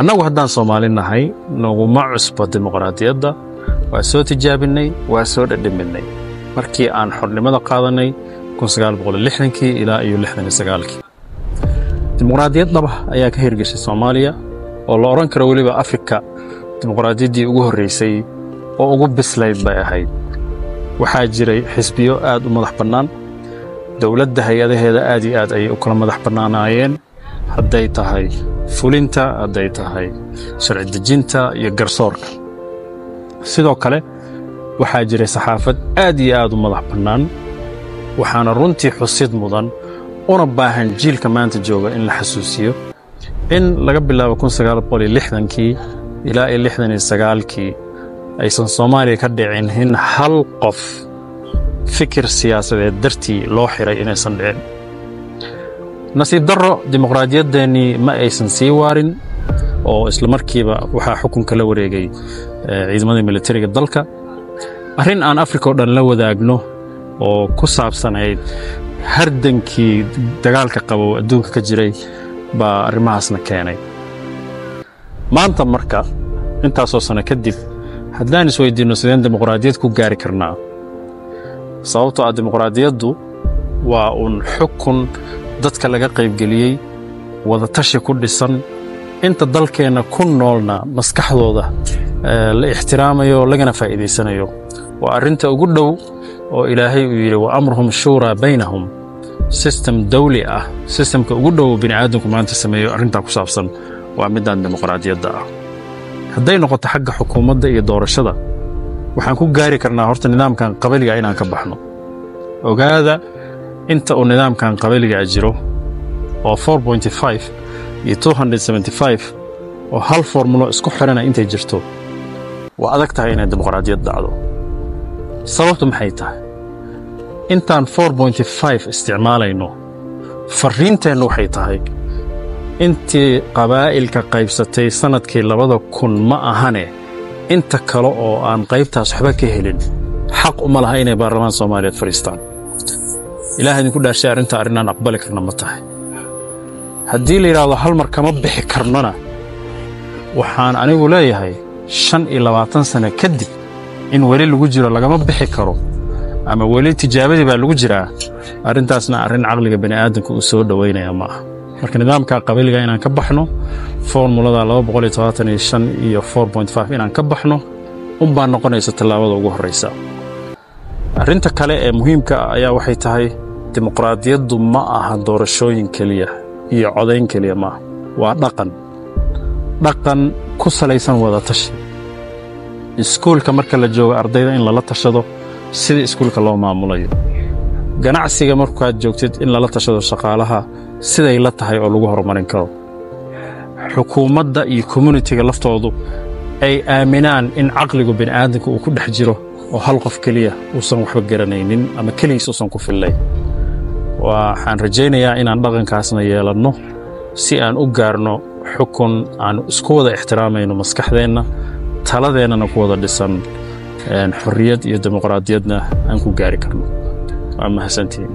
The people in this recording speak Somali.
annagu haddaan Soomaalinahay naguma cusbo dimuqraadiyadda waa soo tijaabinay waa soo dhadhaminay markii aan xornimada qaadanay 1960 ilaa iyo 69 dimuqraadiyad dhab ah ayaa ka hirgashay Soomaaliya oo la oran karo waliba Afrika dimuqraadiyaddii ugu horeysay oo ugu bislayd bay ahayd waxaa jiray xisbiyo aad u madax bannaan dawladda hay'adaheeda aad iyo aad ay u kala madax bannaanayeen hadday tahay fulinta hadday tahay sharci dejinta iyo garsoorka sidoo kale waxaa jiray saxaafad aad iyo aad u madax bannaan waxaana runtii xusid mudan una baahan jiilka maanta jooga in la xasuusiyo in laga bilaabo 1960kii ilaa 69kii aysan Soomaaliya ka dhicin in hal qof fikir siyaasadeed dartii loo xiray inaysan dhicin nasiib darro dimuqraadiyadeeni ma aysan sii waarin oo isla markiiba waxaa xukunka la wareegay ciidamada militariga dalka arrin aan Afrika oo dhan la wadaagno oo ku saabsanayd hardankii dagaalka qabo adduunka ka jiray baa arrimahaasna keenay maanta marka intaasoo sano kadib haddaan isweydiino sideen dimuqraadiyad ku gaari karnaa sababtoo ah dimuqraadiyaddu waa un xukun dadka laga qaybgeliyey wada tashi ku dhisan inta dalkeena ku noolna maskaxdooda la ixtiraamayo lagana faa'iideysanayo waa arrinta ugu dhow oo Ilaahay uu yiri wa amruhum shura baynahum system dawli ah systemka ugu dhow bini'aadamku maanta sameeyo arrinta ku saabsan waa midaan dimuqraadiyadda ah hadday noqoto xagga xukuumadda iyo doorashada waxaan ku gaari karnaa horta nidaamkan qabaliga inaan ka baxno ogaada inta uu nidaamkan qabaliga jiro oo 4.5 iyo 275 oo hal formulo isku xirana intay jirto waa adag tahay inay dimuqraadiyad dhacdo sababtu maxay tahay intaan 4.5 isticmaalayno fariinteennu waxay tahay intii qabaa'ilka qaybsatay sanadkii 2000 ma ahane inta kale oo aan qaybtaas waxba ka helin xaq uma laha inay baarlamaan Soomaaliyeed fariistaan ilaahay idinku dhaashay arrinta arrinaan aqbali karna ma tahay haddii la yiraahdo hal mar kama bixi karnona waxaan anigu leeyahay 25 sano kadib in wali lagu jiro lagama bixi karo ama wali tijaabadii baa lagu jiraa arrintaasna arrin aqliga bini'aadamku uu soo dhaweynaya ma aha marka nidaamka qabaliga inaan ka baxno formulada 275 iyo 4.5 inaan ka baxno baan noqonaysa talaabada ugu horeysa arrinta kale ee muhiimka ah ayaa waxay tahay dimuqraadiyaddu ma aha doorashooyin kaliya iyo codayn kaliya ma waa dhaqan ku salaysan wada tashi iskuulka marka la joogo ardayda in lala tashado sida iskuulka loo maamulayo ganacsiga markaad joogtid in lala tashado shaqaalaha siday la tahay oo lagu horumarin karo xukuumadda iyo community-ga laftoodu ay aaminaan in aqligu bini'aadamku uu ku dhex jiro oo hal qof kaliya uusan waxba garanaynin ama kaliis uusan ku fillayn waxaan rajaynayaa inaan dhaqankaasna yeelanno si aan u gaarno xukun aan isku wada ixtiraamayno maskaxdeenna taladeennana ku wada dhisan xorriyad iyo dimuqraadiyadna aan ku gaari karno waa mahadsantihiin